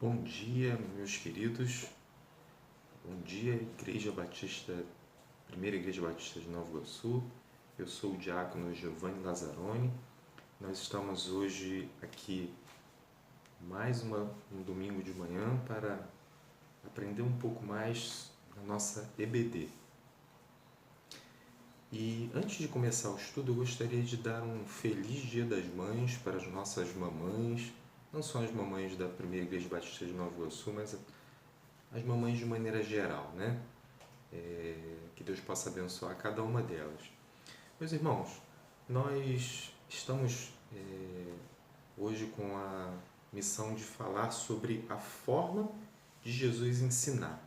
Bom dia, meus queridos. Bom dia, Igreja Batista, Primeira Igreja Batista de Nova Iguaçu. Eu sou o diácono Giovanni Lazzaroni. Nós estamos hoje aqui um domingo de manhã para aprender um pouco mais da nossa EBD. E antes de começar o estudo, eu gostaria de dar um feliz Dia das Mães para as nossas mamães, não só as mamães da Primeira Igreja Batista de Nova Iguaçu, mas as mamães de maneira geral, né? Que Deus possa abençoar cada uma delas. Meus irmãos, nós estamos hoje com a missão de falar sobre a forma de Jesus ensinar.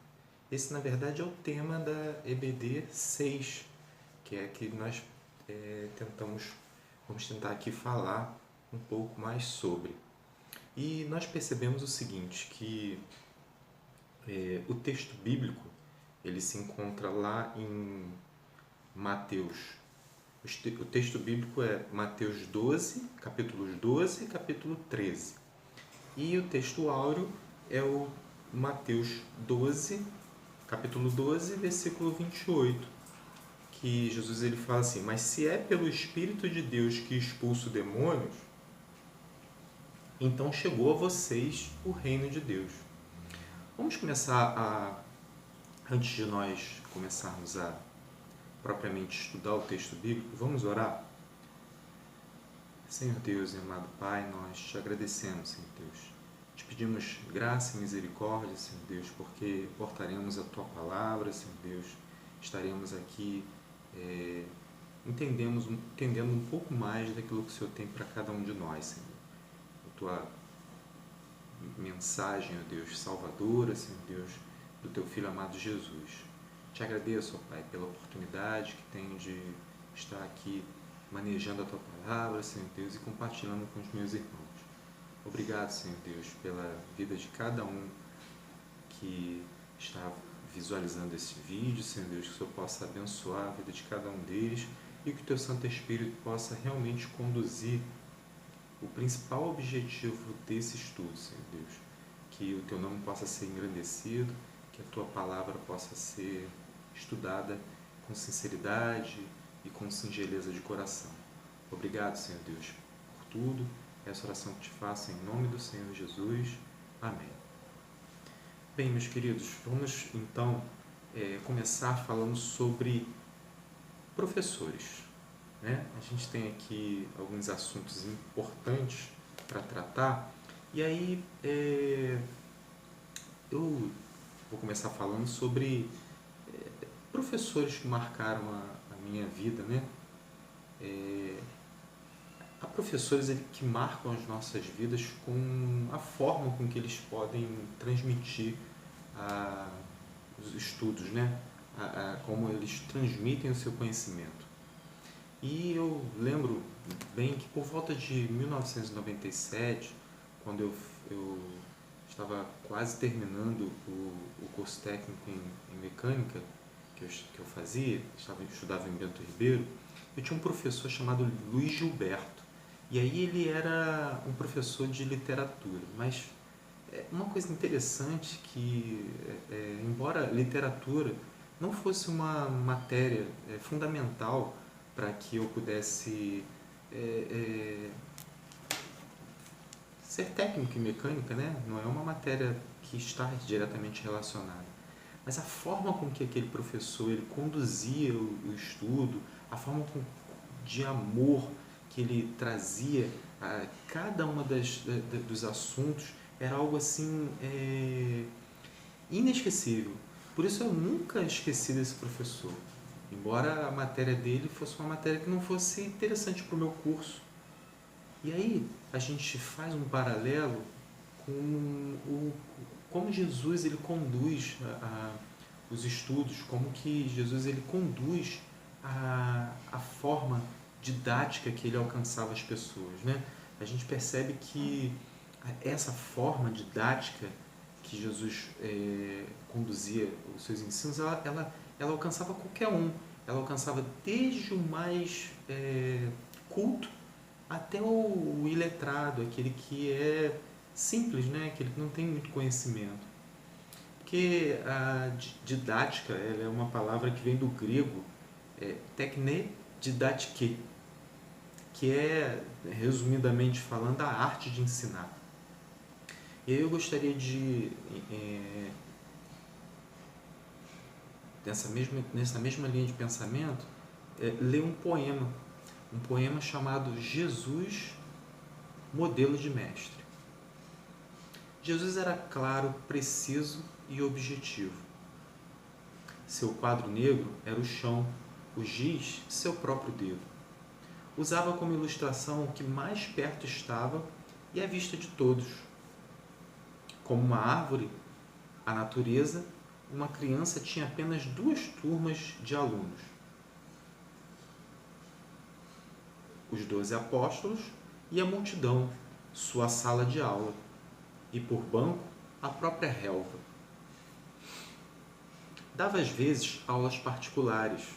Esse, na verdade, é o tema da EBD 6, que é que nós vamos tentar aqui falar um pouco mais sobre. E nós percebemos o seguinte, que o texto bíblico ele se encontra lá em Mateus. O texto bíblico é Mateus 12, capítulos 12 e capítulo 13. E o texto áureo é o Mateus 12, capítulo 12, versículo 28, que Jesus ele fala assim: mas se é pelo Espírito de Deus que expulso demônios, então chegou a vocês o reino de Deus. Vamos começar antes de nós começarmos a propriamente estudar o texto bíblico, vamos orar? Senhor Deus e amado Pai, nós te agradecemos, Senhor Deus. Te pedimos graça e misericórdia, Senhor Deus, porque portaremos a Tua palavra, Senhor Deus. Estaremos aqui entendendo um pouco mais daquilo que o Senhor tem para cada um de nós, Senhor. A Tua mensagem, ó Deus, salvadora, Senhor Deus, do Teu Filho amado Jesus. Te agradeço, ó Pai, pela oportunidade que tenho de estar aqui manejando a Tua palavra, Senhor Deus, e compartilhando com os meus irmãos. Obrigado, Senhor Deus, pela vida de cada um que está visualizando esse vídeo, Senhor Deus, que o Senhor possa abençoar a vida de cada um deles e que o Teu Santo Espírito possa realmente conduzir o principal objetivo desse estudo, Senhor Deus. Que o Teu nome possa ser engrandecido, que a Tua palavra possa ser estudada com sinceridade e com singeleza de coração. Obrigado, Senhor Deus, por tudo. Essa oração que te faço em nome do Senhor Jesus. Amém. Bem, meus queridos, vamos então começar falando sobre professores. Né? A gente tem aqui alguns assuntos importantes para tratar. E aí eu vou começar falando sobre professores que marcaram a minha vida, né? Há professores que marcam as nossas vidas com a forma com que eles podem transmitir os estudos, né? Como eles transmitem o seu conhecimento. E eu lembro bem que por volta de 1997, quando eu estava quase terminando o curso técnico em mecânica que eu fazia, estudava em Bento Ribeiro, eu tinha um professor chamado Luiz Gilberto. E aí ele era um professor de literatura, mas uma coisa interessante que, embora literatura não fosse uma matéria fundamental para que eu pudesse ser técnico em mecânica, né? Não é uma matéria que está diretamente relacionada. Mas a forma com que aquele professor ele conduzia o estudo, a forma de amor que ele trazia a cada uma dos assuntos era algo assim inesquecível. Por isso eu nunca esqueci desse professor, embora a matéria dele fosse uma matéria que não fosse interessante para o meu curso. E aí a gente faz um paralelo com como Jesus ele conduz os estudos, como que Jesus ele conduz a forma didática que ele alcançava as pessoas, né? A gente percebe que essa forma didática que Jesus conduzia os seus ensinos, ela alcançava qualquer um. Ela alcançava desde o mais culto até o iletrado, aquele que simples, né? Que ele não tem muito conhecimento. Porque a didática, ela é uma palavra que vem do grego, tekne didatike, que é, resumidamente falando, a arte de ensinar. E aí eu gostaria de, nessa mesma linha de pensamento, ler um poema chamado Jesus, Modelo de Mestre. Jesus era claro, preciso e objetivo. Seu quadro negro era o chão, o giz, seu próprio dedo. Usava como ilustração o que mais perto estava e à vista de todos. Como uma árvore, a natureza, uma criança tinha apenas 2 turmas de alunos. Os 12 apóstolos e a multidão, sua sala de aula, e por banco, a própria relva. Dava às vezes aulas particulares,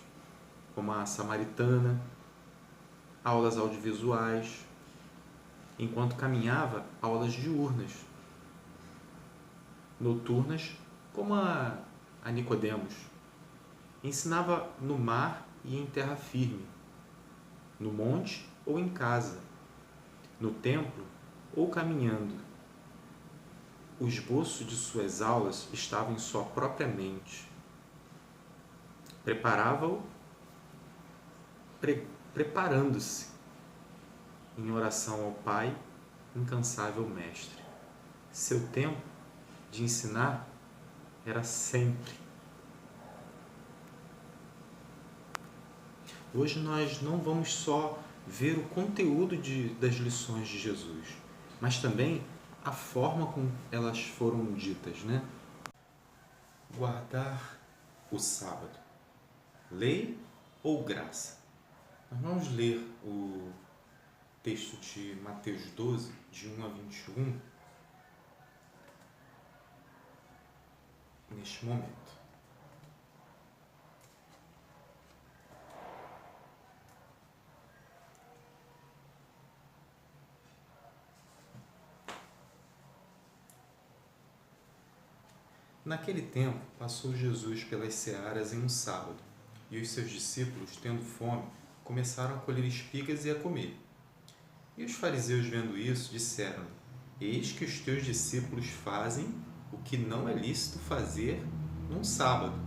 como a samaritana, aulas audiovisuais, enquanto caminhava, aulas diurnas, noturnas, como a Nicodemos. Ensinava no mar e em terra firme, no monte ou em casa, no templo ou caminhando. O esboço de suas aulas estava em sua própria mente. Preparava-o preparando-se em oração ao Pai, incansável Mestre. Seu tempo de ensinar era sempre. Hoje nós não vamos só ver o conteúdo das lições de Jesus, mas também a forma como elas foram ditas, né? Guardar o sábado. Lei ou graça? Nós vamos ler o texto de Mateus 12, de 1 a 21, neste momento. Naquele tempo, passou Jesus pelas searas em um sábado, e os seus discípulos, tendo fome, começaram a colher espigas e a comer. E os fariseus, vendo isso, disseram-lhe: Eis que os teus discípulos fazem o que não é lícito fazer num sábado.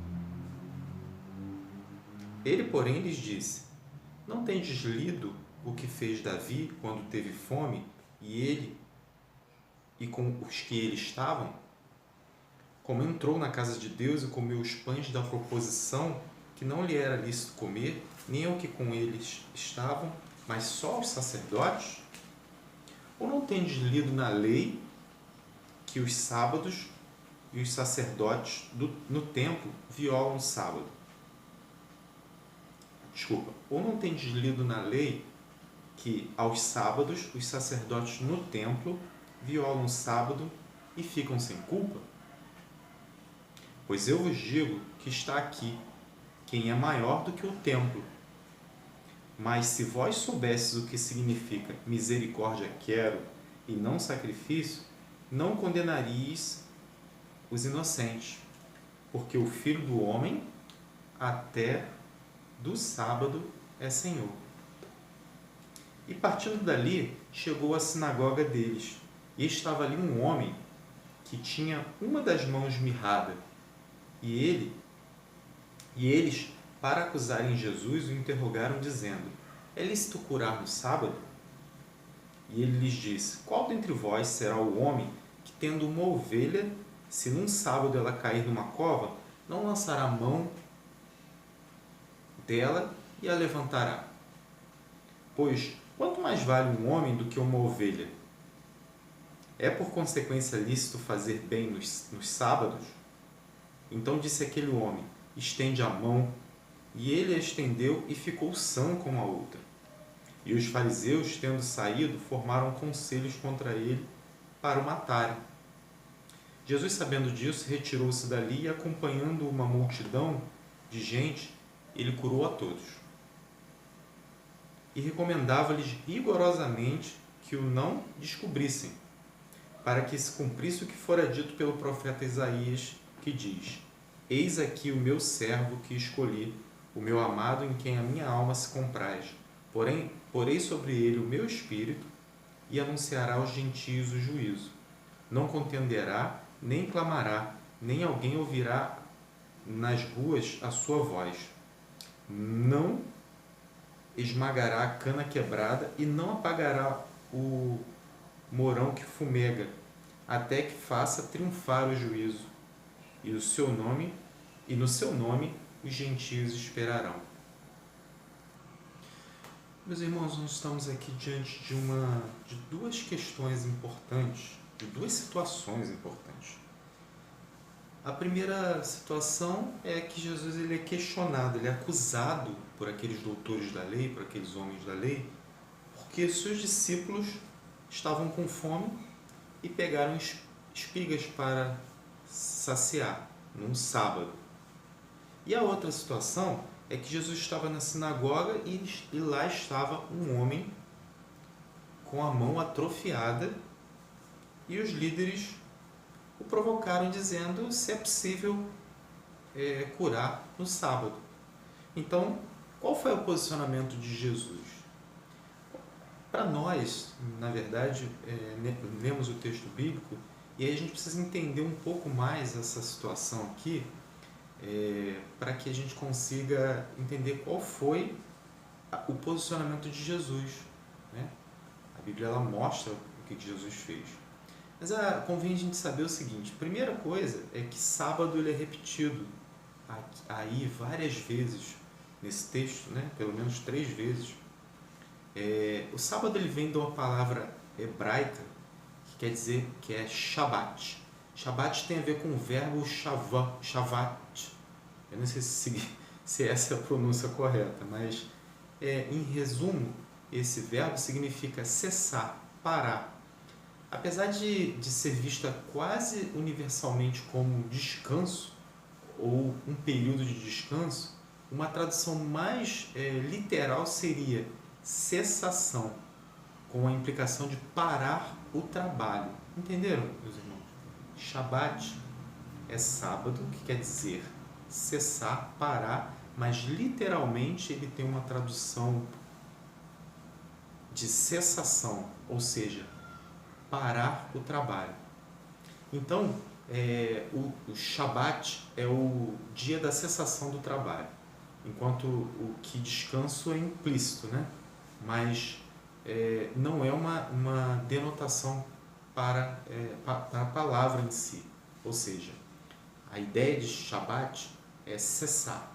Ele, porém, lhes disse: Não tendes lido o que fez Davi quando teve fome, e com os que ele estavam? Como entrou na casa de Deus e comeu os pães da proposição, que não lhe era lícito comer, nem ao que com eles estavam, mas só aos sacerdotes? Ou não tendes lido na lei que os sábados e os sacerdotes no templo violam o sábado? Ou não tendes lido na lei que aos sábados os sacerdotes no templo violam o sábado e ficam sem culpa? Pois eu vos digo que está aqui quem é maior do que o templo. Mas se vós soubesses o que significa misericórdia quero e não sacrifício, não condenaríeis os inocentes, porque o Filho do Homem até do sábado é Senhor. E partindo dali, chegou à sinagoga deles, e estava ali um homem que tinha uma das mãos mirrada. E eles, para acusarem Jesus, o interrogaram, dizendo: É lícito curar no sábado? E ele lhes disse: Qual dentre vós será o homem que, tendo uma ovelha, se num sábado ela cair numa cova, não lançará a mão dela e a levantará? Pois, quanto mais vale um homem do que uma ovelha? É por consequência lícito fazer bem nos sábados? Então disse aquele homem: Estende a mão. E ele a estendeu e ficou sã como a outra. E os fariseus, tendo saído, formaram conselhos contra ele para o matarem. Jesus, sabendo disso, retirou-se dali e, acompanhando uma multidão de gente, ele curou a todos. E recomendava-lhes rigorosamente que o não descobrissem, para que se cumprisse o que fora dito pelo profeta Isaías, que diz: Eis aqui o meu servo que escolhi, o meu amado em quem a minha alma se compraz. Porei sobre ele o meu espírito e anunciará aos gentios o juízo. Não contenderá, nem clamará, nem alguém ouvirá nas ruas a sua voz. Não esmagará a cana quebrada e não apagará o morão que fumega, até que faça triunfar o juízo. E no seu nome os gentios esperarão. Meus irmãos, nós estamos aqui diante de duas questões importantes, de duas situações importantes. A primeira situação é que Jesus ele é questionado, ele é acusado por aqueles doutores da lei, por aqueles homens da lei, porque seus discípulos estavam com fome e pegaram espigas para saciar num sábado. E a outra situação é que Jesus estava na sinagoga e lá estava um homem com a mão atrofiada e os líderes o provocaram dizendo se é possível curar no sábado. Então, qual foi o posicionamento de Jesus? Para nós, na verdade, lemos o texto bíblico e aí a gente precisa entender um pouco mais essa situação aqui para que a gente consiga entender qual foi o posicionamento de Jesus, né? A Bíblia ela mostra o que Jesus fez. Mas convém a gente saber o seguinte: primeira coisa é que sábado ele é repetido aí várias vezes nesse texto, né? Pelo menos 3 vezes. O sábado ele vem de uma palavra hebraica que quer dizer que é Shabat. Shabat tem a ver com o verbo shavat. Eu não sei se essa é a pronúncia correta, mas em resumo, esse verbo significa cessar, parar. Apesar de ser vista quase universalmente como descanso ou um período de descanso, uma tradução mais literal seria cessação, com a implicação de parar o trabalho. Entenderam, meus irmãos? Shabat é sábado, que quer dizer cessar, parar, mas literalmente ele tem uma tradução de cessação, ou seja, parar o trabalho. Então, o Shabat é o dia da cessação do trabalho, enquanto o que descanso é implícito, né? Mas não é uma denotação para a palavra em si. Ou seja, a ideia de Shabat é cessar,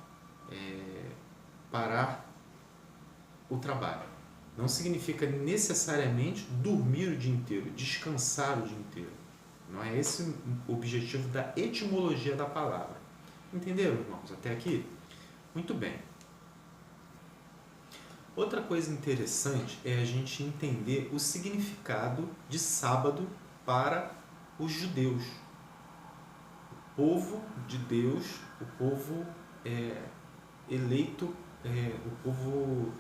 parar o trabalho. Não significa necessariamente dormir o dia inteiro, descansar o dia inteiro. Não é esse o objetivo da etimologia da palavra. Entenderam, irmãos, até aqui? Muito bem. Outra coisa interessante é a gente entender o significado de sábado para os judeus. O povo de Deus, o povo eleito, o povo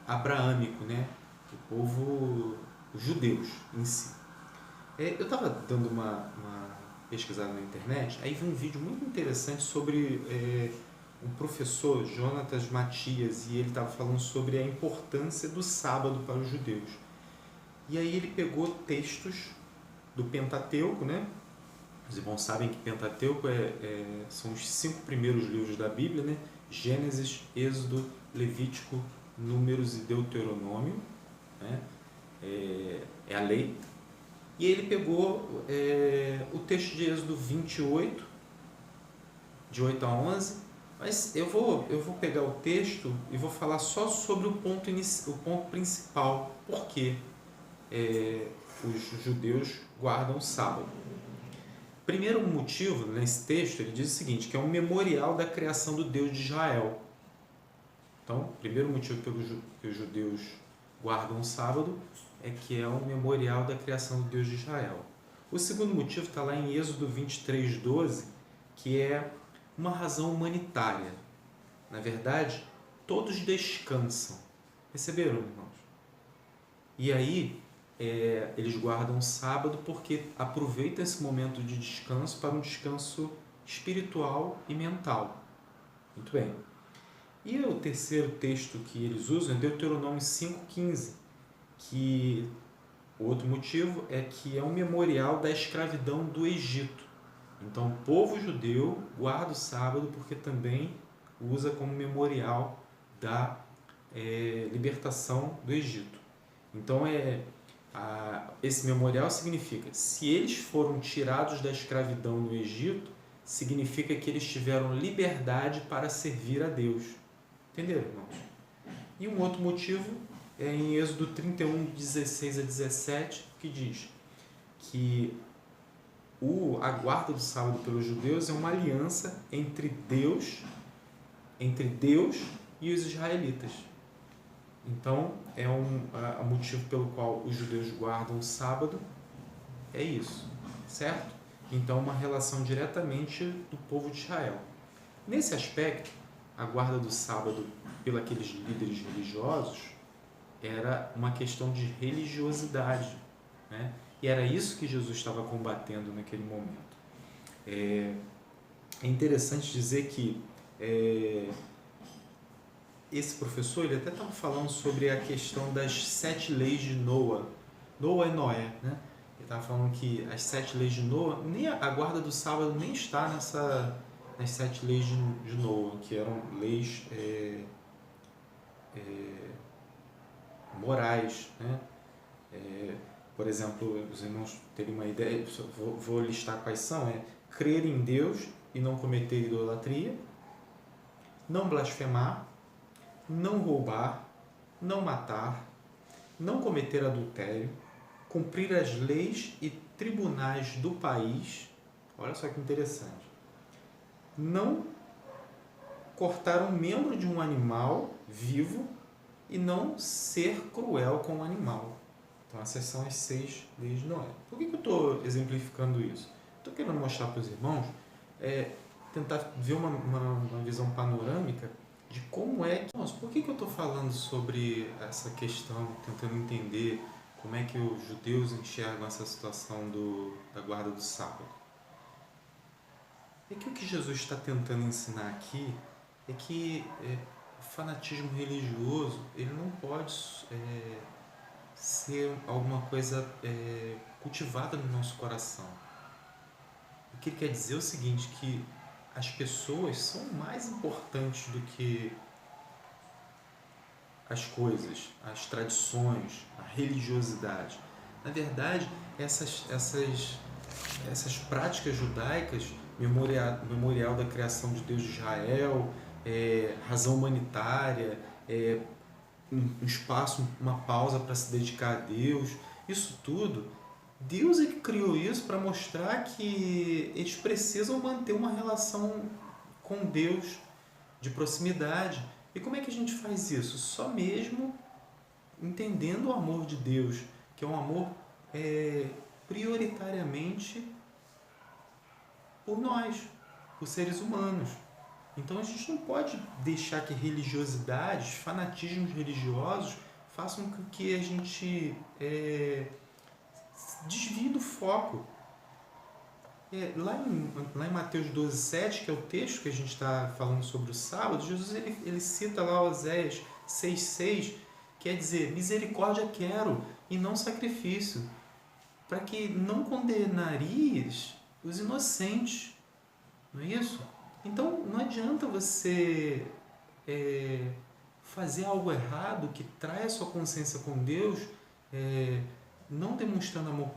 abraâmico, né? O povo judeus em si. Eu estava dando uma pesquisada na internet, aí vi um vídeo muito interessante sobre um professor, Jonatas Matias, e ele estava falando sobre a importância do sábado para os judeus. E aí ele pegou textos do Pentateuco, né? Os irmãos sabem que Pentateuco são os 5 primeiros livros da Bíblia, né? Gênesis, Êxodo, Levítico, Números e Deuteronômio, né? É a lei. E ele pegou o texto de Êxodo 28, de 8 a 11, mas eu vou pegar o texto e vou falar só sobre o ponto principal, por que os judeus guardam o sábado. Primeiro motivo, nesse texto, ele diz o seguinte, que é um memorial da criação do Deus de Israel. Então, o primeiro motivo pelo que os judeus guardam o sábado é que é um memorial da criação do Deus de Israel. O segundo motivo está lá em Êxodo 23:12, que é uma razão humanitária. Na verdade, todos descansam. Perceberam, irmãos? E aí, eles guardam o sábado porque aproveitam esse momento de descanso para um descanso espiritual e mental. Muito bem. E o terceiro texto que eles usam é Deuteronômio 5,15, que o outro motivo é que é um memorial da escravidão do Egito. Então, o povo judeu guarda o sábado porque também usa como memorial da libertação do Egito. Então, esse memorial significa, se eles foram tirados da escravidão no Egito, significa que eles tiveram liberdade para servir a Deus. Entenderam, irmãos? E um outro motivo é em Êxodo 31, 16 a 17, que diz que a guarda do sábado pelos judeus é uma aliança entre Deus e os israelitas. Então, o motivo pelo qual os judeus guardam o sábado é isso, certo? Então, uma relação diretamente do povo de Israel. Nesse aspecto, a guarda do sábado pelos aqueles líderes religiosos era uma questão de religiosidade, né? E era isso que Jesus estava combatendo naquele momento. É interessante dizer que esse professor ele até estava falando sobre a questão das 7 leis de Noa e Noé, né? Ele estava falando que as 7 leis de Noa, nem a guarda do sábado nem está nas 7 leis de Noa, que eram leis morais, né? Por exemplo, os irmãos terem uma ideia, vou listar quais são: crer em Deus e não cometer idolatria, não blasfemar, não roubar, não matar, não cometer adultério, cumprir as leis e tribunais do país. Olha só que interessante. Não cortar um membro de um animal vivo e não ser cruel com o animal. Então, essas são as 6 leis de Noé. Por que eu estou exemplificando isso? Estou querendo mostrar para os irmãos, tentar ver uma visão panorâmica de como é que... Por que eu estou falando sobre essa questão, tentando entender como é que os judeus enxergam essa situação da guarda do sábado? É que o que Jesus está tentando ensinar aqui é que o fanatismo religioso ele não pode ser alguma coisa cultivada no nosso coração. O que ele quer dizer é o seguinte, que as pessoas são mais importantes do que as coisas, as tradições, a religiosidade. Na verdade, essas práticas judaicas, memorial da criação de Deus de Israel, razão humanitária, um espaço, uma pausa para se dedicar a Deus, isso tudo, Deus é que criou isso para mostrar que eles precisam manter uma relação com Deus de proximidade. E como é que a gente faz isso? Só mesmo entendendo o amor de Deus, que é um amor prioritariamente por nós, por seres humanos. Então a gente não pode deixar que religiosidades, fanatismos religiosos façam com que a gente desvie do foco. Lá em Mateus 12,7, que é o texto que a gente está falando sobre o sábado, Jesus ele cita lá Oséias 6,6, quer dizer, misericórdia quero e não sacrifício, para que não condenaries os inocentes. Não é isso? Então, não adianta você fazer algo errado que trai a sua consciência com Deus, não demonstrando amor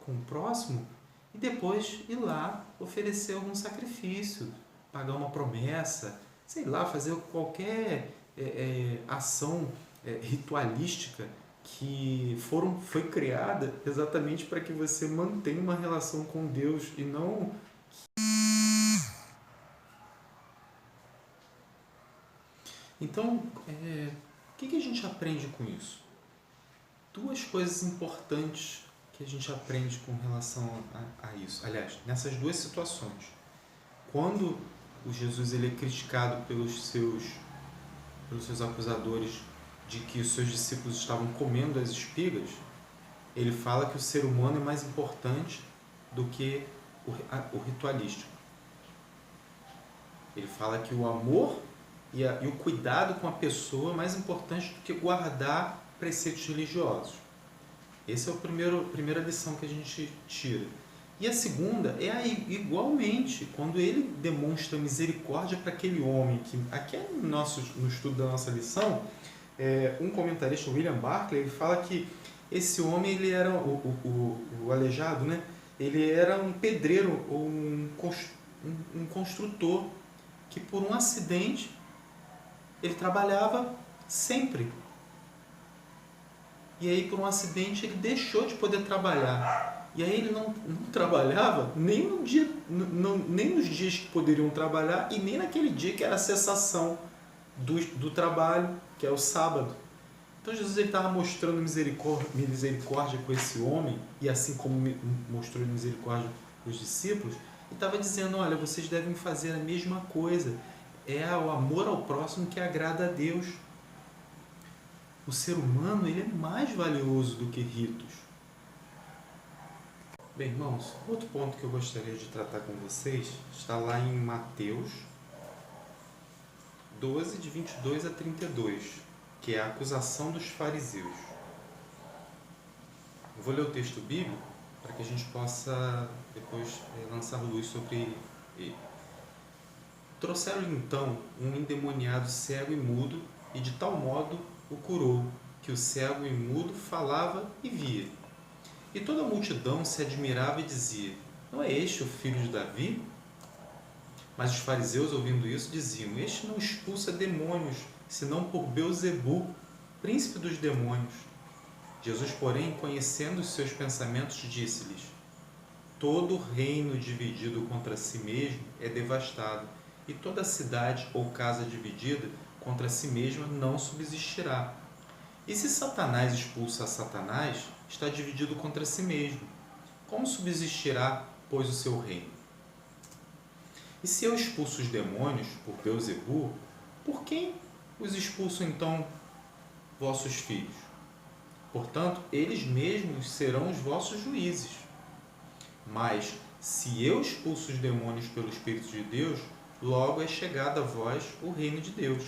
com o próximo, e depois ir lá oferecer algum sacrifício, pagar uma promessa, sei lá, fazer qualquer ação ritualística que foi criada exatamente para que você mantenha uma relação com Deus e não... Então, o que a gente aprende com isso? 2 coisas importantes que a gente aprende com relação a isso. Aliás, nessas 2 situações. Quando o Jesus ele é criticado pelos seus acusadores de que os seus discípulos estavam comendo as espigas, ele fala que o ser humano é mais importante do que o ritualístico. Ele fala que o amor e o cuidado com a pessoa é mais importante do que guardar preceitos religiosos. Essa é a primeira lição que a gente tira. E a segunda é igualmente, quando ele demonstra misericórdia para aquele homem, que aqui no estudo da nossa lição, um comentarista, William Barclay, ele fala que esse homem, ele era o aleijado, né? Ele era um pedreiro ou um construtor que por um acidente ele trabalhava sempre. E aí por um acidente ele deixou de poder trabalhar. E aí ele não trabalhava nem no dia, nem nos dias que poderiam trabalhar e nem naquele dia que era a cessação do trabalho, que é o sábado. Então Jesus estava mostrando misericórdia com esse homem, e assim como mostrou misericórdia com os discípulos, e estava dizendo, olha, vocês devem fazer a mesma coisa. É o amor ao próximo que agrada a Deus. O ser humano, ele é mais valioso do que ritos. Bem, irmãos, outro ponto que eu gostaria de tratar com vocês está lá em Mateus 12, de 22 a 32, que é a acusação dos fariseus. Eu vou ler o texto bíblico para que a gente possa depois lançar luz sobre ele. Trouxeram-lhe então um endemoniado cego e mudo, e de tal modo o curou, que o cego e mudo falava e via. E toda a multidão se admirava e dizia, não é este o filho de Davi? Mas os fariseus, ouvindo isso, diziam, este não expulsa demônios, senão por Beelzebu, príncipe dos demônios. Jesus, porém, conhecendo os seus pensamentos, disse-lhes, todo reino dividido contra si mesmo é devastado, e toda cidade ou casa dividida contra si mesma não subsistirá. E se Satanás expulsa a Satanás, está dividido contra si mesmo. Como subsistirá, pois, o seu reino? E se eu expulso os demônios por Beelzebu, por quem os expulso então vossos filhos? Portanto, eles mesmos serão os vossos juízes. Mas, se eu expulso os demônios pelo Espírito de Deus, logo é chegado a vós o reino de Deus.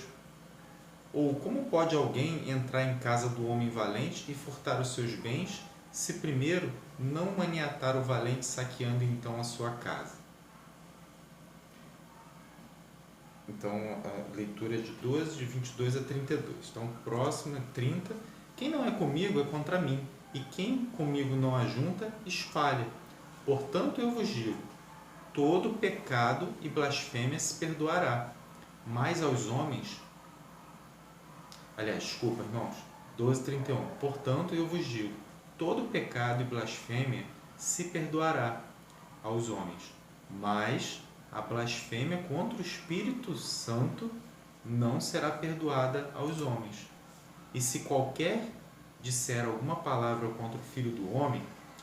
Ou como pode alguém entrar em casa do homem valente e furtar os seus bens, se primeiro não maniatar o valente saqueando então a sua casa? Então, a leitura é de 12, de 22 a 32. Então, próximo é 30. Quem não é comigo é contra mim, e quem comigo não ajunta, espalha. Portanto, eu vos digo, todo pecado e blasfêmia se perdoará, mas aos homens... Aliás, desculpa, irmãos, 12:31. Portanto, eu vos digo, todo pecado e blasfêmia se perdoará aos homens, mas a blasfêmia contra o Espírito Santo não será perdoada aos homens. E se qualquer disser alguma palavra contra o Filho do Homem,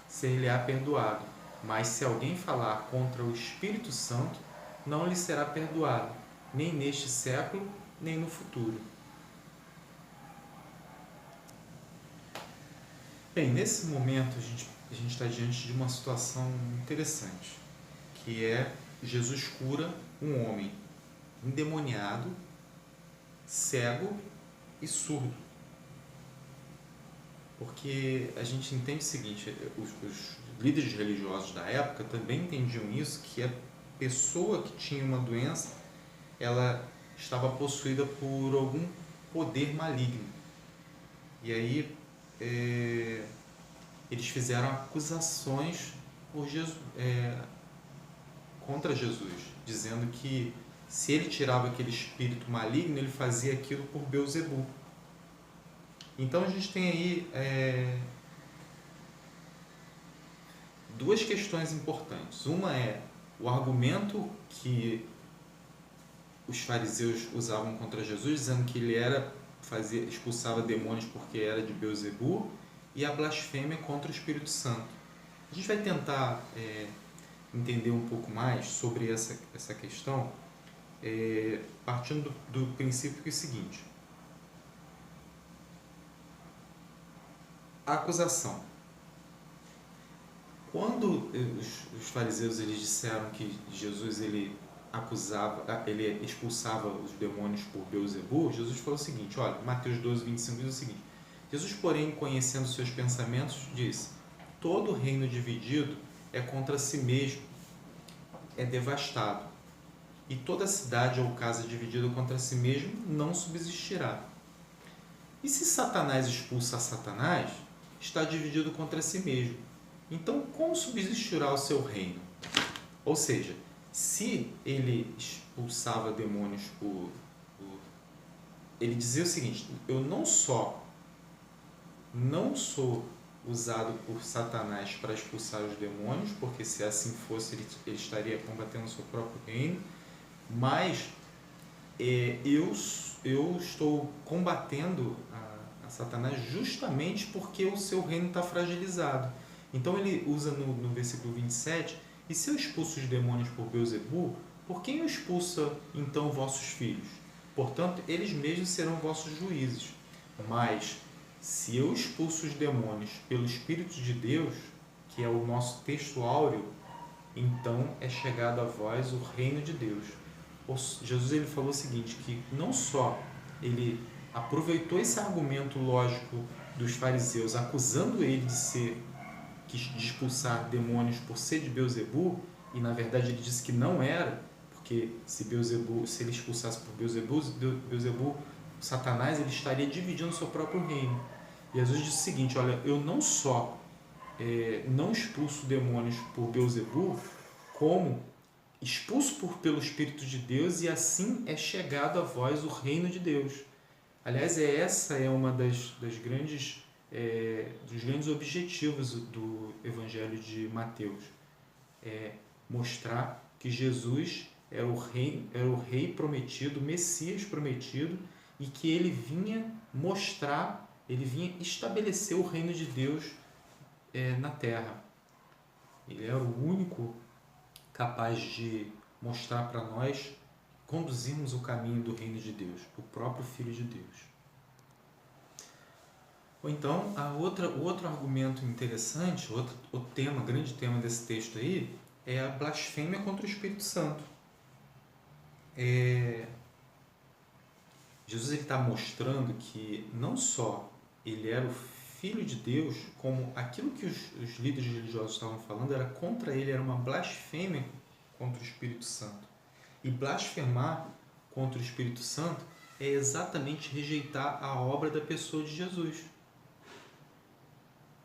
ser-lhe-á perdoado. Mas se alguém falar contra o Espírito Santo, não lhe será perdoado, nem neste século, nem no futuro. Bem, nesse momento a gente está diante de uma situação interessante, que é Jesus cura um homem endemoniado, cego e surdo. Porque a gente entende o seguinte, os líderes religiosos da época também entendiam isso, que a pessoa que tinha uma doença, ela estava possuída por algum poder maligno. E aí eles fizeram acusações contra Jesus, dizendo que se ele tirava aquele espírito maligno, ele fazia aquilo por Beelzebu. Então a gente tem aí duas questões importantes. Uma é o argumento que os fariseus usavam contra Jesus, dizendo que ele expulsava demônios porque era de Beelzebu, e a blasfêmia contra o Espírito Santo. A gente vai tentar entender um pouco mais sobre essa questão, partindo do princípio que é o seguinte. A acusação. Quando os fariseus eles disseram que Jesus ele expulsava os demônios por Beelzebul, Jesus falou o seguinte, olha, Mateus 12, 25 diz o seguinte, Jesus, porém, conhecendo seus pensamentos, disse, todo reino dividido é contra si mesmo, é devastado, e toda cidade ou casa dividida contra si mesmo não subsistirá. E se Satanás expulsa Satanás, está dividido contra si mesmo. Então, como subsistirá o seu reino? Ou seja, se ele expulsava demônios ele dizia o seguinte, eu não só não sou usado por Satanás para expulsar os demônios, porque se assim fosse ele estaria combatendo o seu próprio reino, mas eu estou combatendo a Satanás justamente porque o seu reino está fragilizado. Então ele usa no versículo 27, e se eu expulso os demônios por Beelzebul, por quem eu expulsa então vossos filhos? Portanto, eles mesmos serão vossos juízes. Mas se eu expulso os demônios pelo Espírito de Deus, que é o nosso texto áureo, então é chegado a vós o reino de Deus. Jesus ele falou o seguinte, que não só ele aproveitou esse argumento lógico dos fariseus, acusando ele de expulsar demônios por ser de Beelzebul, e na verdade ele disse que não era, porque se ele expulsasse por Beelzebul, Satanás ele estaria dividindo o seu próprio reino. E Jesus disse o seguinte, olha, eu não só não expulso demônios por Beelzebul, como expulso pelo Espírito de Deus, e assim é chegado a vós o reino de Deus. Aliás, essa é uma dos grandes objetivos do Evangelho de Mateus. Mostrar que Jesus era o rei prometido, o Messias prometido, e que ele vinha estabelecer o reino de Deus na terra. Ele era o único capaz de mostrar para nós conduzirmos o caminho do reino de Deus, o próprio Filho de Deus. Ou então, o outro argumento interessante, grande tema desse texto aí, é a blasfêmia contra o Espírito Santo. Jesus está mostrando que não só ele era o Filho de Deus, como aquilo que os líderes religiosos estavam falando era contra ele, era uma blasfêmia contra o Espírito Santo. E blasfemar contra o Espírito Santo é exatamente rejeitar a obra da pessoa de Jesus.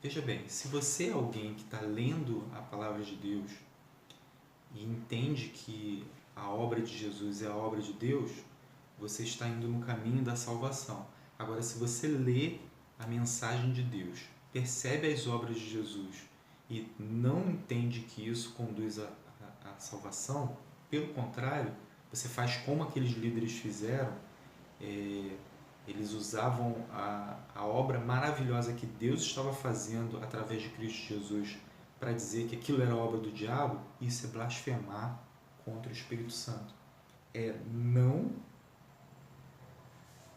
Veja bem, se você é alguém que está lendo a palavra de Deus e entende que a obra de Jesus é a obra de Deus, você está indo no caminho da salvação. Agora, se você lê a mensagem de Deus, percebe as obras de Jesus e não entende que isso conduz à salvação, pelo contrário, você faz como aqueles líderes fizeram, eles usavam a obra maravilhosa que Deus estava fazendo através de Cristo Jesus para dizer que aquilo era obra do diabo. Isso é blasfemar contra o Espírito Santo. É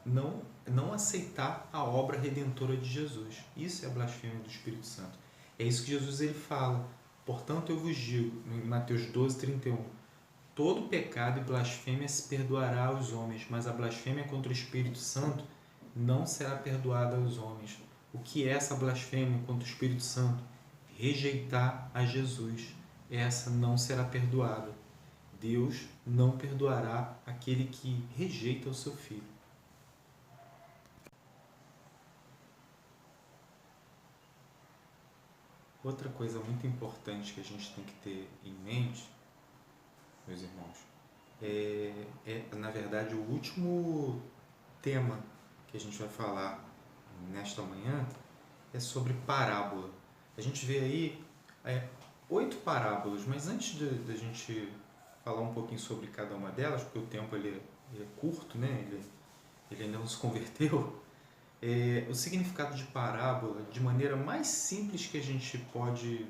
não aceitar a obra redentora de Jesus. Isso é a blasfêmia do Espírito Santo. É isso que Jesus ele fala. Portanto, eu vos digo, em Mateus 12, 31, todo pecado e blasfêmia se perdoará aos homens, mas a blasfêmia contra o Espírito Santo não será perdoada aos homens. O que é essa blasfêmia contra o Espírito Santo? Rejeitar a Jesus. Essa não será perdoada. Deus não perdoará aquele que rejeita o seu Filho. Outra coisa muito importante que a gente tem que ter em mente, meus irmãos, na verdade o último tema que a gente vai falar nesta manhã é sobre parábola. A gente vê aí 8 parábolas, mas antes da gente falar um pouquinho sobre cada uma delas, porque o tempo ele é curto, né? Ele ainda não se converteu. O significado de parábola, de maneira mais simples que a gente pode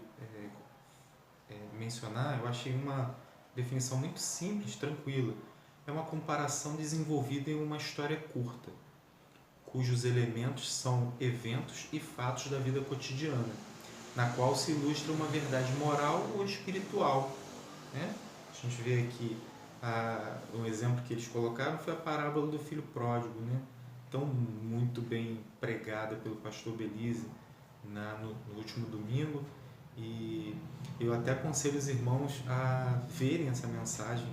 mencionar, eu achei uma definição muito simples, tranquila. É uma comparação desenvolvida em uma história curta, cujos elementos são eventos e fatos da vida cotidiana. na qual se ilustra uma verdade moral ou espiritual, né? A gente vê aqui um exemplo que eles colocaram foi a parábola do filho pródigo, né? Tão muito bem pregada pelo pastor Belize no último domingo, e eu até aconselho os irmãos a verem essa mensagem,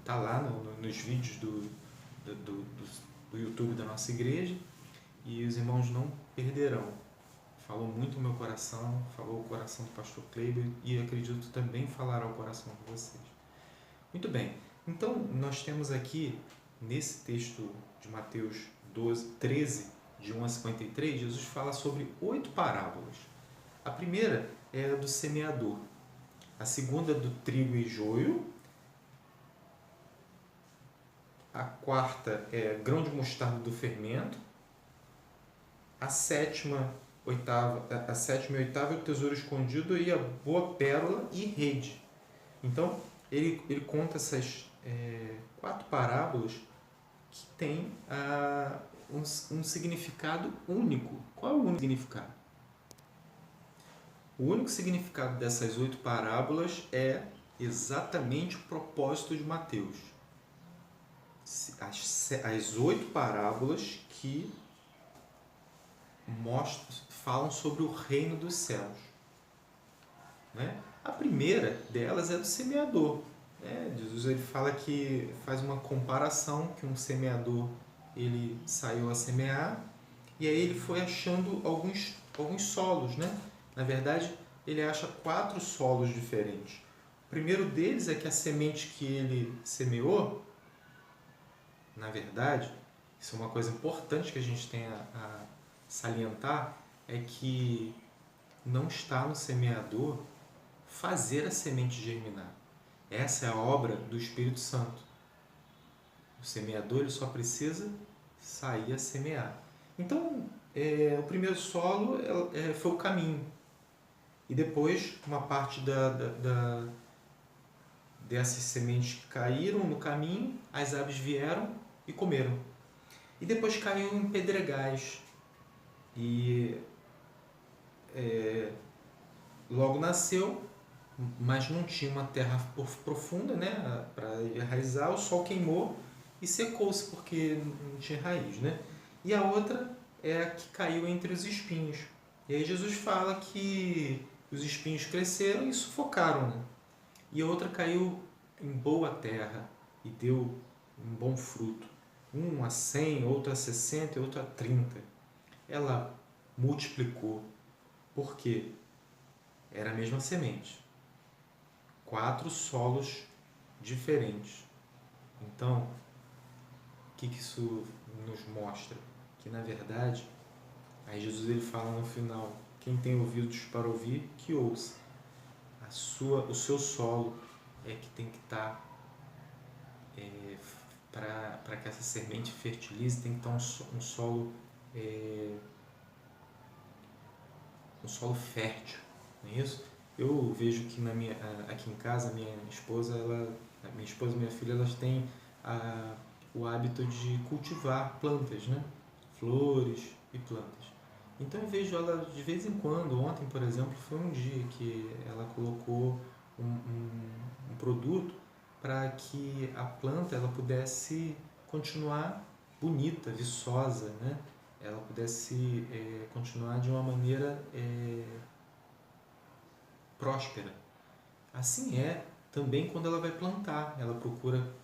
tá lá nos vídeos do YouTube da nossa igreja, e os irmãos não perderão. Falou muito o meu coração, falou o coração do pastor Kleber, e acredito também falará o coração de vocês. Muito bem, então nós temos aqui, nesse texto de Mateus 13, de 1 a 53, Jesus fala sobre 8 parábolas. A primeira é a do semeador, a segunda do trigo e joio, a quarta é grão de mostarda do fermento, a sétima e oitava é o tesouro escondido, e a boa pérola e rede. Então, ele conta essas 4 parábolas que têm um significado único. Qual é o único significado? O único significado dessas 8 parábolas é exatamente o propósito de Mateus. As 8 parábolas que falam sobre o reino dos céus, né? A primeira delas é do semeador, né? Jesus ele fala que faz uma comparação que um semeador ele saiu a semear, e aí ele foi achando alguns solos, né? Na verdade, ele acha 4 solos diferentes. O primeiro deles é que a semente que ele semeou, na verdade, isso é uma coisa importante que a gente tem a salientar, é que não está no semeador fazer a semente germinar. Essa é a obra do Espírito Santo. O semeador ele só precisa sair a semear. Então, o primeiro solo foi o caminho. E depois, uma parte dessas sementes que caíram no caminho, as aves vieram e comeram. E depois caiu em pedregais. E logo nasceu, mas não tinha uma terra profunda, né, para enraizar. O sol queimou e secou-se porque não tinha raiz, né? E a outra é a que caiu entre os espinhos. E aí Jesus fala que os espinhos cresceram e sufocaram, né? E a outra caiu em boa terra e deu um bom fruto. Um a 100, outro a 60 e outro a 30. Ela multiplicou. Por quê? Era a mesma semente. 4 solos diferentes. Então, o que isso nos mostra? Que, na verdade, aí Jesus ele fala no final, quem tem ouvidos para ouvir, que ouça. O seu solo é que tem que estar, para que essa semente fertilize, tem que estar um solo fértil, não é isso? Eu vejo que aqui em casa, minha esposa e minha filha, elas têm o hábito de cultivar plantas, né? Flores e plantas. Então eu vejo ela de vez em quando. Ontem, por exemplo, foi um dia que ela colocou um produto para que a planta ela pudesse continuar bonita, viçosa, né? Ela pudesse continuar de uma maneira próspera. Assim é também quando ela vai plantar. Ela procura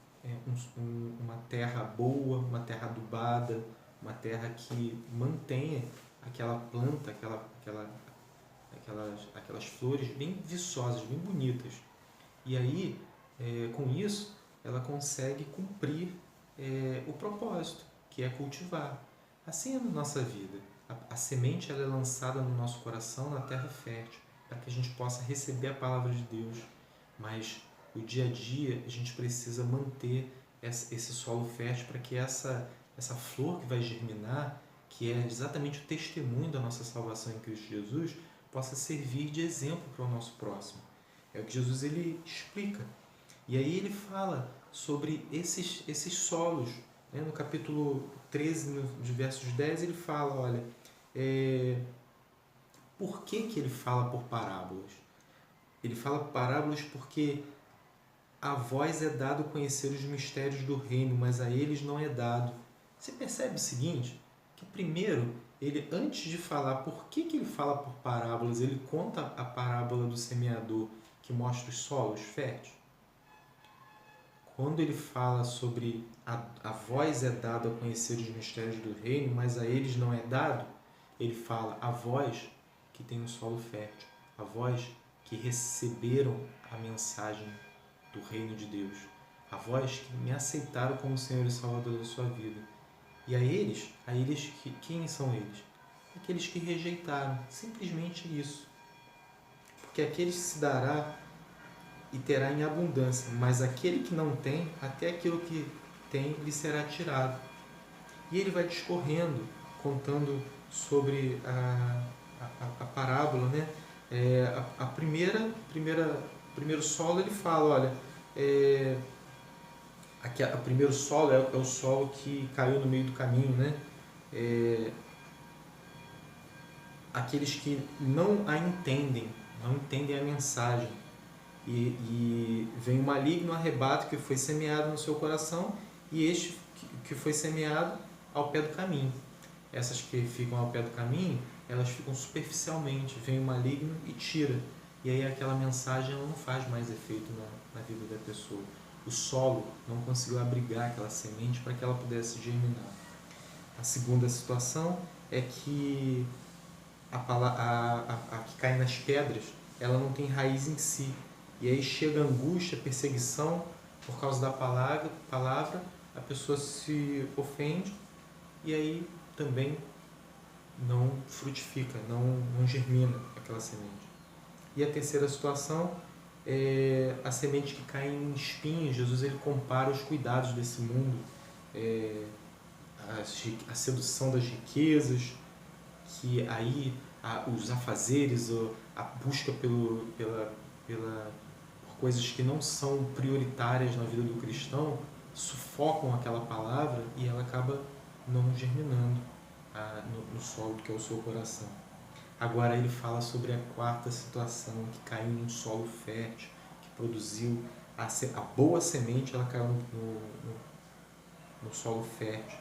uma terra boa, uma terra adubada, uma terra que mantenha aquela planta, aquelas flores bem viçosas, bem bonitas. E aí, com isso, ela consegue cumprir o propósito, que é cultivar. Assim é na nossa vida. A semente ela é lançada no nosso coração, na terra fértil, para que a gente possa receber a palavra de Deus. Mas o dia a dia a gente precisa manter esse solo fértil para que essa flor que vai germinar, que é exatamente o testemunho da nossa salvação em Cristo Jesus, possa servir de exemplo para o nosso próximo. É o que Jesus ele explica. E aí ele fala sobre esses solos. Né? No capítulo 13, de versos 10, ele fala, olha, Por que ele fala por parábolas? Ele fala por parábolas porque a vós é dado conhecer os mistérios do reino, mas a eles não é dado. Você percebe o seguinte? Que primeiro, ele, antes de falar por que ele fala por parábolas, ele conta a parábola do semeador que mostra os solos férteis. Quando ele fala sobre a vós é dado a conhecer os mistérios do reino, mas a eles não é dado, ele fala a vós que tem um solo fértil, a vós que receberam a mensagem do reino de Deus, a vós que me aceitaram como Senhor e Salvador da sua vida. E a eles quem são eles? Aqueles que rejeitaram, simplesmente isso. Porque aqueles que se dará e terá em abundância, mas aquele que não tem, até aquilo que tem lhe será tirado. E ele vai discorrendo, contando sobre a parábola, né? Primeiro solo ele fala, olha, o primeiro solo é o solo que caiu no meio do caminho, né? Aqueles que não a entendem, não entendem a mensagem. E vem o maligno, arrebata que foi semeado no seu coração, e este que foi semeado ao pé do caminho. Essas que ficam ao pé do caminho, elas ficam superficialmente, vem o maligno e tira. E aí aquela mensagem ela não faz mais efeito na vida da pessoa. O solo não conseguiu abrigar aquela semente para que ela pudesse germinar. A segunda situação é que a que cai nas pedras, ela não tem raiz em si. E aí chega a angústia, a perseguição por causa da palavra, a pessoa se ofende e aí também não frutifica, não germina aquela semente. E a terceira situação é a semente que cai em espinhos. Jesus ele compara os cuidados desse mundo, a sedução das riquezas, que aí os afazeres, a busca por coisas que não são prioritárias na vida do cristão, sufocam aquela palavra e ela acaba não germinando no solo que é o seu coração. Agora ele fala sobre a quarta situação, que caiu num solo fértil, que produziu a boa semente, ela caiu no solo fértil.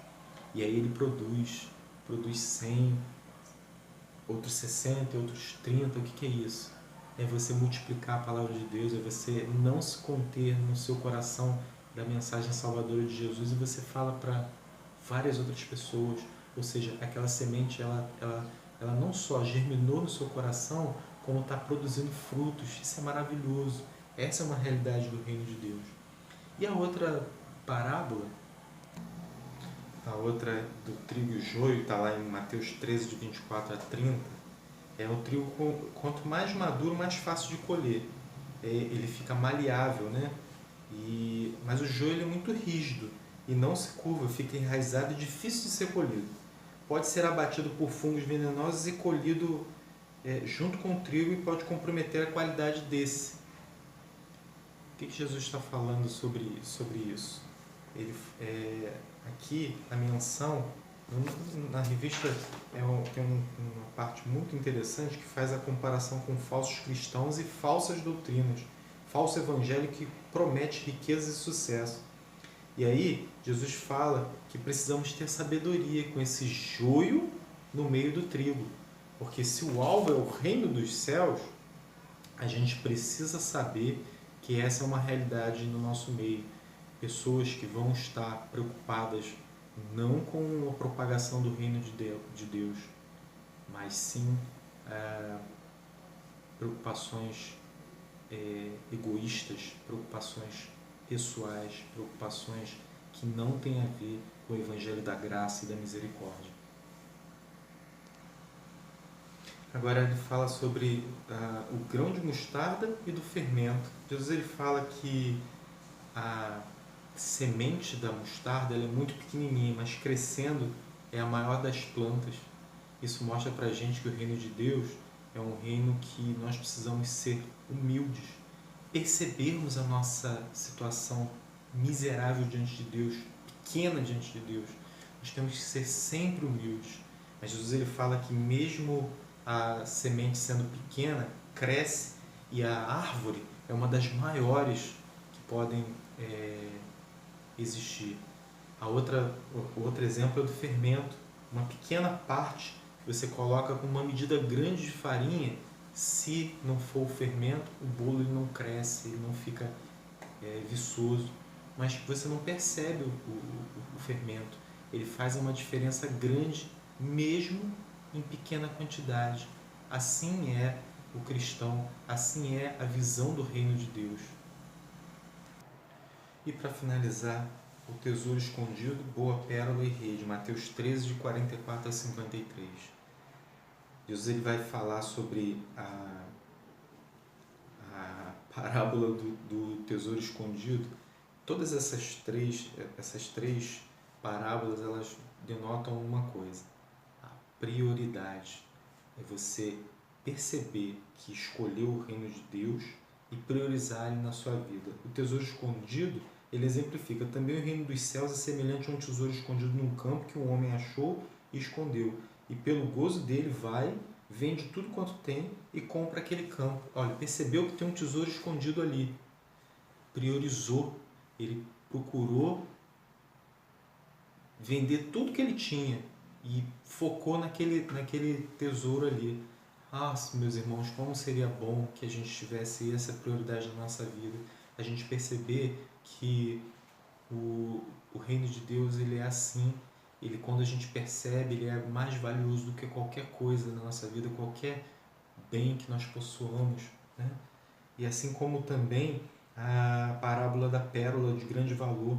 E aí ele produz 100, outros 60, outros 30. O que é isso? É você multiplicar a palavra de Deus, é você não se conter no seu coração da mensagem salvadora de Jesus e você fala para várias outras pessoas. Ou seja, aquela semente ela não só germinou no seu coração, como está produzindo frutos. Isso é maravilhoso. Essa é uma realidade do reino de Deus. E a outra parábola, a outra do trigo e o joio, está lá em Mateus 13, de 24 a 30, é o trigo, quanto mais maduro, mais fácil de colher. Ele fica maleável, né? Mas o joio é muito rígido e não se curva, fica enraizado e difícil de ser colhido. Pode ser abatido por fungos venenosos e colhido junto com o trigo e pode comprometer a qualidade desse. O que Jesus está falando sobre isso? Aqui, a menção, na revista, tem uma parte muito interessante que faz a comparação com falsos cristãos e falsas doutrinas. Falso evangelho que promete riqueza e sucesso. E aí, Jesus fala que precisamos ter sabedoria com esse joio no meio do trigo. Porque se o alvo é o reino dos céus, a gente precisa saber que essa é uma realidade no nosso meio. Pessoas que vão estar preocupadas não com a propagação do reino de Deus, mas sim preocupações egoístas, preocupações pessoais, preocupações que não têm a ver com o evangelho da graça e da misericórdia. Agora ele fala sobre o grão de mostarda e do fermento. Jesus ele fala que a semente da mostarda ela é muito pequenininha, mas crescendo é a maior das plantas. Isso mostra para a gente que o reino de Deus é um reino que nós precisamos ser humildes, percebermos a nossa situação miserável diante de Deus, pequena diante de Deus. Nós temos que ser sempre humildes. Mas Jesus ele fala que mesmo a semente sendo pequena cresce e a árvore é uma das maiores que podem existir. O outro exemplo é do fermento. Uma pequena parte que você coloca com uma medida grande de farinha, se não for o fermento, o bolo ele não cresce, ele não fica viçoso. Mas você não percebe o fermento. Ele faz uma diferença grande, mesmo em pequena quantidade. Assim é o cristão, assim é a visão do reino de Deus. E para finalizar, o tesouro escondido, boa pérola e rede, Mateus 13, de 44 a 53. Jesus ele vai falar sobre a parábola do tesouro escondido. Todas essas três parábolas, elas denotam uma coisa: a prioridade. É você perceber que escolheu o reino de Deus e priorizar ele na sua vida. O tesouro escondido, ele exemplifica também o reino dos céus é semelhante a um tesouro escondido num campo que um homem achou e escondeu. E pelo gozo dele vai, vende tudo quanto tem e compra aquele campo. Olha, percebeu que tem um tesouro escondido ali. Priorizou. Ele procurou vender tudo que ele tinha e focou naquele tesouro ali. Meus irmãos, como seria bom que a gente tivesse essa prioridade na nossa vida, a gente perceber que o reino de Deus ele é assim, ele, quando a gente percebe, ele é mais valioso do que qualquer coisa na nossa vida, qualquer bem que nós possuamos, né? E assim como também a parábola da pérola de grande valor.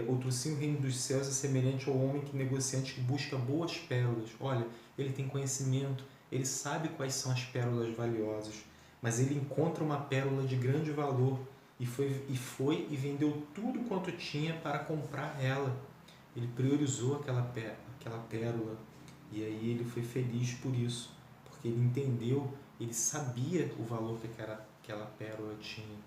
Outro sim, o reino dos céus é semelhante ao homem que negociante que busca boas pérolas. Olha, ele tem conhecimento, ele sabe quais são as pérolas valiosas, mas ele encontra uma pérola de grande valor e foi e vendeu tudo quanto tinha para comprar ela. Ele priorizou aquela pérola e aí ele foi feliz por isso, porque ele entendeu, ele sabia o valor que aquela pérola tinha.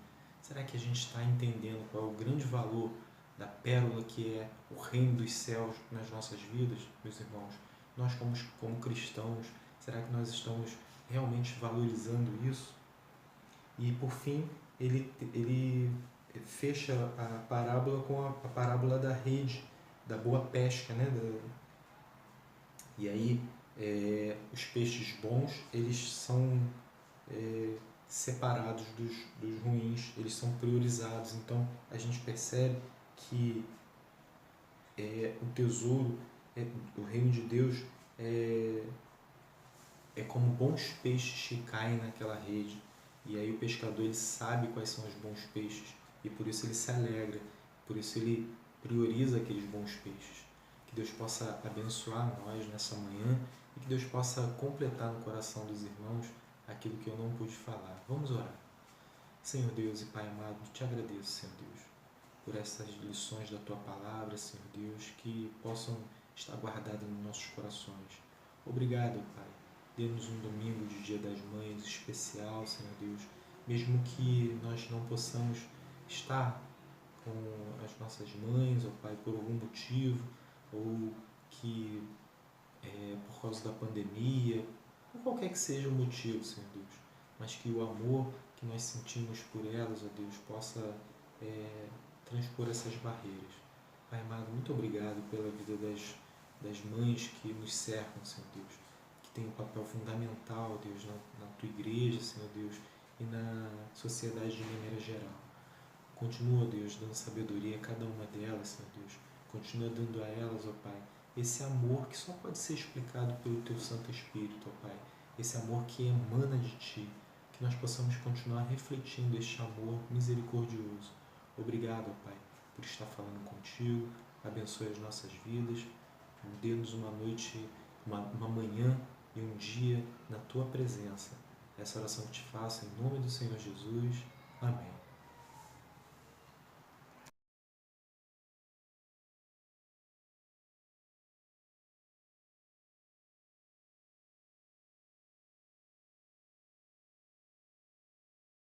Será que a gente está entendendo qual é o grande valor da pérola que é o reino dos céus nas nossas vidas, meus irmãos? Nós como cristãos, será que nós estamos realmente valorizando isso? E por fim, ele fecha a parábola com a parábola da rede, da boa pesca, né? E aí os peixes bons, eles são separados dos ruins, eles são priorizados. Então a gente percebe que o tesouro, o reino de Deus é como bons peixes que caem naquela rede. E aí o pescador ele sabe quais são os bons peixes e por isso ele se alegra, por isso ele prioriza aqueles bons peixes. Que Deus possa abençoar nós nessa manhã e que Deus possa completar no coração dos irmãos aquilo que eu não pude falar. Vamos orar. Senhor Deus e Pai amado, te agradeço, Senhor Deus, por essas lições da Tua Palavra, Senhor Deus, que possam estar guardadas nos nossos corações. Obrigado, Pai. Dê-nos um domingo de Dia das Mães especial, Senhor Deus, mesmo que nós não possamos estar com as nossas mães, ó Pai, por algum motivo, ou que por causa da pandemia, ou qualquer que seja o motivo, Senhor Deus, mas que o amor que nós sentimos por elas, ó Deus, possa transpor essas barreiras. Pai amado, muito obrigado pela vida das mães que nos cercam, Senhor Deus, que tem um papel fundamental, Deus, na Tua igreja, Senhor Deus, e na sociedade de maneira geral. Continua, Deus, dando sabedoria a cada uma delas, Senhor Deus. Continua dando a elas, ó Pai, esse amor que só pode ser explicado pelo Teu Santo Espírito, ó Pai. Esse amor que emana de Ti, que nós possamos continuar refletindo este amor misericordioso. Obrigado, ó Pai, por estar falando contigo. Abençoe as nossas vidas. Dê-nos uma noite, uma manhã e um dia na Tua presença. Essa oração que te faço em nome do Senhor Jesus. Amém.